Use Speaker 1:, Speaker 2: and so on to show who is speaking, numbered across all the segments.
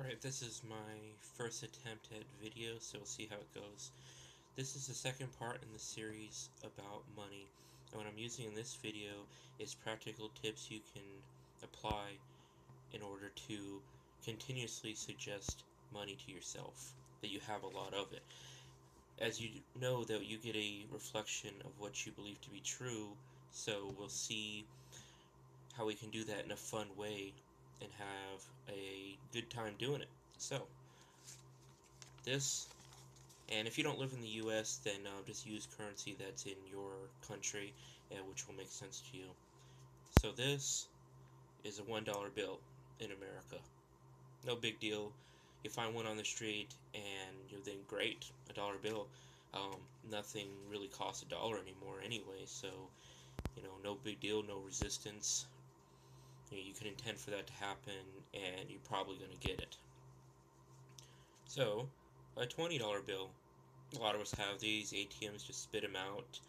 Speaker 1: Alright, this is my first attempt at video, so we'll see how it goes. This is the second part in the series about money, and what I'm using in this video is practical tips you can apply in order to continuously suggest money to yourself, that you have a lot of it. As you know, that you get a reflection of what you believe to be true, so we'll see how we can do that in a fun way and have a good time doing it. So, this, and if you don't live in the US, then just use currency that's in your country, which will make sense to you. So this is a $1 bill in America. No big deal. You find one on the street and you think, great, a dollar bill. Nothing really costs a dollar anymore anyway, so, no big deal, no resistance. You can intend for that to happen, and you're probably going to get it. So, a $20 bill. A lot of us have these. ATMs just spit them out.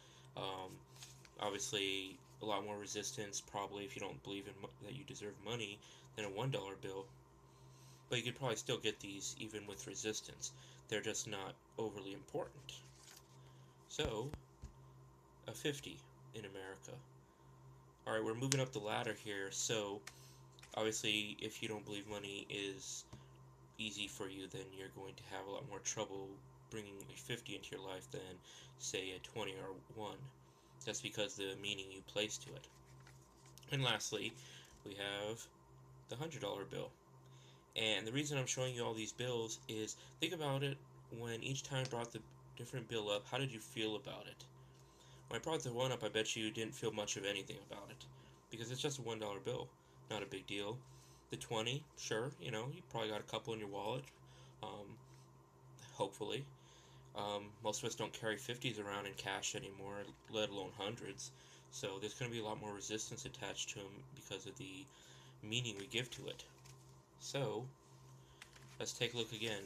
Speaker 1: Obviously, a lot more resistance, probably, if you don't believe that you deserve money, than a $1 bill. But you could probably still get these even with resistance. They're just not overly important. So, a 50 in America. Alright, we're moving up the ladder here, so obviously if you don't believe money is easy for you, then you're going to have a lot more trouble bringing a 50 into your life than, say, a 20 or 1. That's because the meaning you place to it. And lastly, we have the $100 bill. And the reason I'm showing you all these bills is, think about it, when each time I brought the different bill up, how did you feel about it? When I brought the one up, I bet you didn't feel much of anything about it, because it's just a $1 bill, not a big deal. The 20, sure, you probably got a couple in your wallet, hopefully. Most of us don't carry 50s around in cash anymore, let alone hundreds, so there's going to be a lot more resistance attached to them because of the meaning we give to it. So, let's take a look again.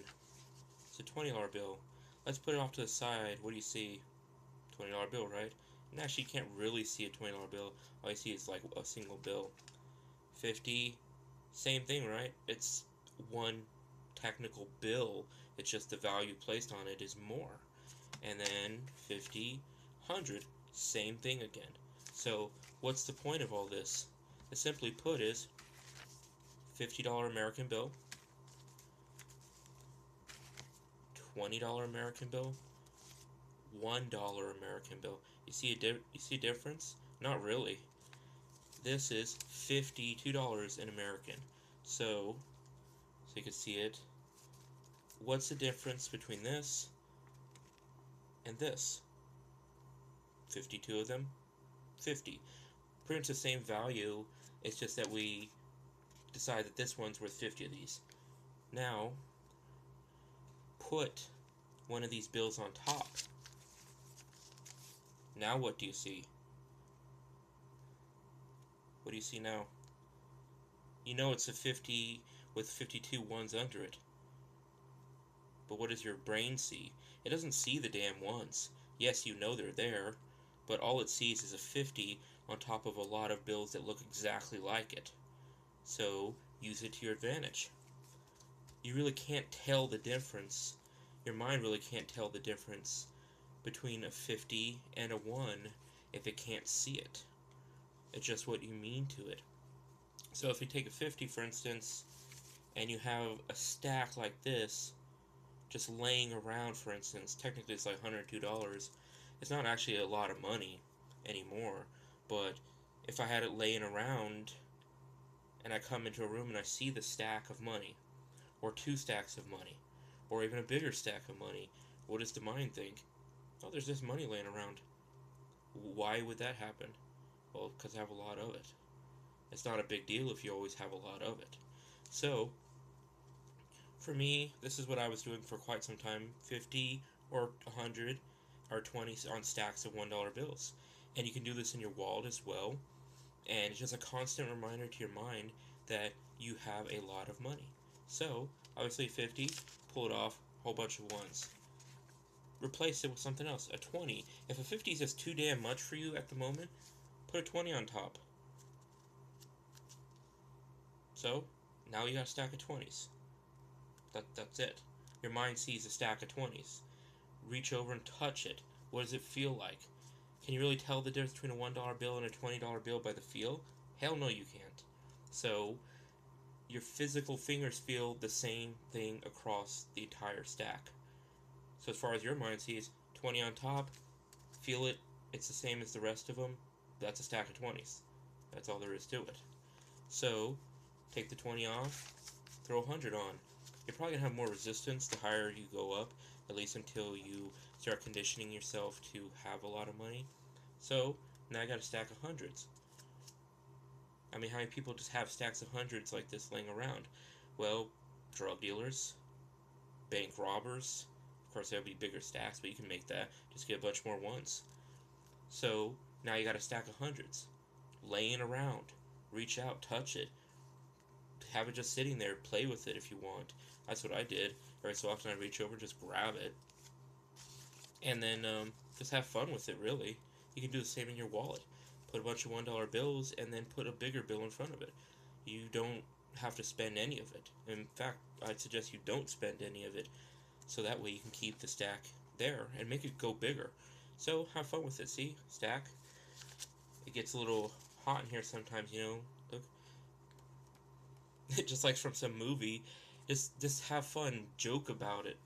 Speaker 1: It's a $20 bill. Let's put it off to the side. What do you see? $20 bill, right? And actually, you can't really see a $20 bill. All you see is like a single bill. 50, same thing, right? It's one technical bill. It's just the value placed on it is more. And then 50, 100, same thing again. So what's the point of all this? Simply put is $50 American bill, $20 American bill, $1 American bill. You see a difference? Not really. This is $52 in American. So you can see it. What's the difference between this and this? 52 of them, 50. Pretty much the same value, it's just that we decide that this one's worth 50 of these. Now, put one of these bills on top. Now what do you see? What do you see now? You know it's a 50 with 52 ones under it. But what does your brain see? It doesn't see the damn ones. Yes, you know they're there, but all it sees is a 50 on top of a lot of bills that look exactly like it. So, use it to your advantage. You really can't tell the difference. Your mind really can't tell the difference between a 50 and a 1 if it can't see it. It's just what you mean to it. So if you take a 50, for instance, and you have a stack like this, just laying around, for instance, technically it's like $102. It's not actually a lot of money anymore, but if I had it laying around and I come into a room and I see the stack of money, or 2 stacks of money, or even a bigger stack of money, what does the mind think? Oh, there's this money laying around. Why would that happen? Well, because I have a lot of it. It's not a big deal if you always have a lot of it. So, for me, this is what I was doing for quite some time, 50 or 100 or 20 on stacks of $1 bills. And you can do this in your wallet as well. And it's just a constant reminder to your mind that you have a lot of money. So, obviously 50, pull it off, whole bunch of ones. Replace it with something else, a 20. If a 50 is just too damn much for you at the moment, put a 20 on top. So, now you got a stack of 20s. That's it. Your mind sees a stack of 20s. Reach over and touch it. What does it feel like? Can you really tell the difference between a $1 bill and a $20 bill by the feel? Hell no, you can't. So, your physical fingers feel the same thing across the entire stack. So, as far as your mind sees, 20 on top, feel it, it's the same as the rest of them. That's a stack of 20s. That's all there is to it. So, take the 20 off, throw 100 on. You're probably going to have more resistance the higher you go up, at least until you start conditioning yourself to have a lot of money. So, now I got a stack of hundreds. I mean, how many people just have stacks of hundreds like this laying around? Well, drug dealers, bank robbers. Of course, there'll be bigger stacks, but you can make that. Just get a bunch more ones. So, now you got a stack of hundreds laying around. Reach out, touch it, have it just sitting there, play with it if you want. That's what I did. Every so often I'd reach over, just grab it, and then just have fun with it, really. You can do the same in your wallet. Put a bunch of $1 bills and then put a bigger bill in front of it. You don't have to spend any of it. In fact, I'd suggest you don't spend any of it, so that way you can keep the stack there and make it go bigger. So have fun with it. See? Stack. It gets a little hot in here sometimes, you know. Look. Just like from some movie. Just have fun. Joke about it.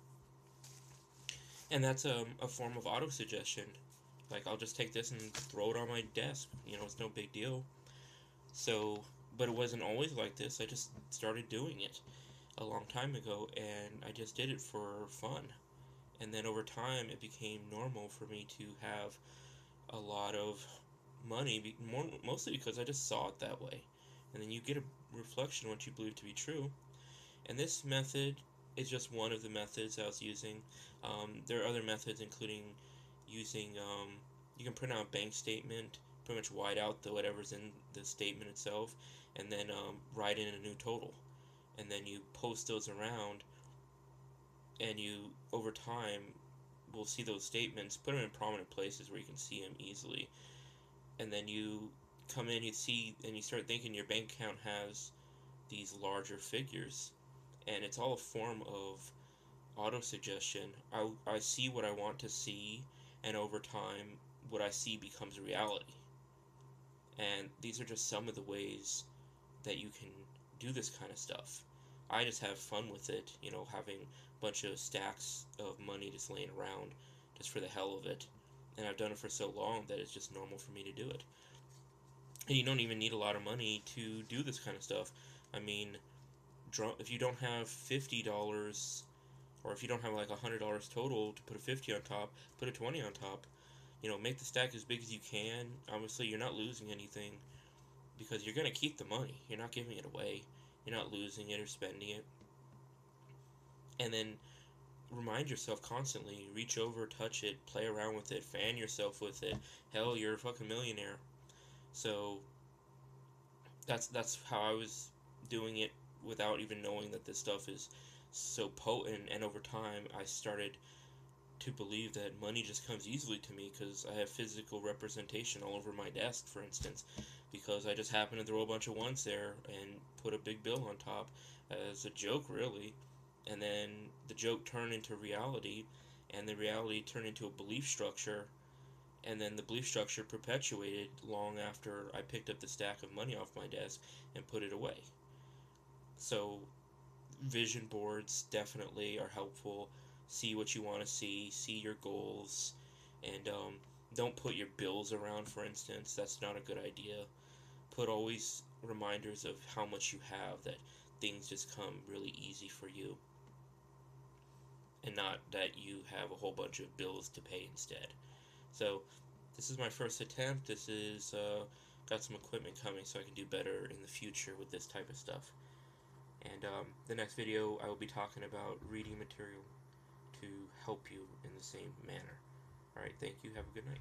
Speaker 1: And that's a form of auto-suggestion. Like, I'll just take this and throw it on my desk. You know, it's no big deal. So, but it wasn't always like this. I just started doing it a long time ago, and I just did it for fun. And then over time, it became normal for me to have a lot of money, mostly because I just saw it that way. And then you get a reflection of what you believe to be true. And this method is just one of the methods I was using. There are other methods, including using, you can print out a bank statement, pretty much white out whatever's in the statement itself, and then write in a new total. And then you post those around, and you, over time, will see those statements, put them in prominent places where you can see them easily. And then you come in, you see, and you start thinking your bank account has these larger figures. And it's all a form of auto-suggestion. I see what I want to see, and over time, what I see becomes reality. And these are just some of the ways that you can do this kind of stuff. I just have fun with it, you know, having a bunch of stacks of money just laying around just for the hell of it. And I've done it for so long that it's just normal for me to do it. And you don't even need a lot of money to do this kind of stuff. I mean, if you don't have $50, or if you don't have like $100 total to put a 50 on top, put a 20 on top. You know, make the stack as big as you can. Obviously, you're not losing anything because you're going to keep the money. You're not giving it away. You're not losing it or spending it. And then remind yourself constantly, reach over, touch it, play around with it, fan yourself with it. Hell, you're a fucking millionaire. So that's how I was doing it without even knowing that this stuff is so potent. And over time, I started to believe that money just comes easily to me because I have physical representation all over my desk, for instance, because I just happened to throw a bunch of ones there and put a big bill on top as a joke, really. And then the joke turned into reality, and the reality turned into a belief structure, and then the belief structure perpetuated long after I picked up the stack of money off my desk and put it away. So vision boards definitely are helpful. See what you want to see your goals, and don't put your bills around, for instance. That's not a good idea. Put always reminders of how much you have, that things just come really easy for you, and not that you have a whole bunch of bills to pay instead. So this is my first attempt. This is got some equipment coming so I can do better in the future with this type of stuff. And the next video I will be talking about reading material to help you in the same manner. Alright, thank you. Have a good night.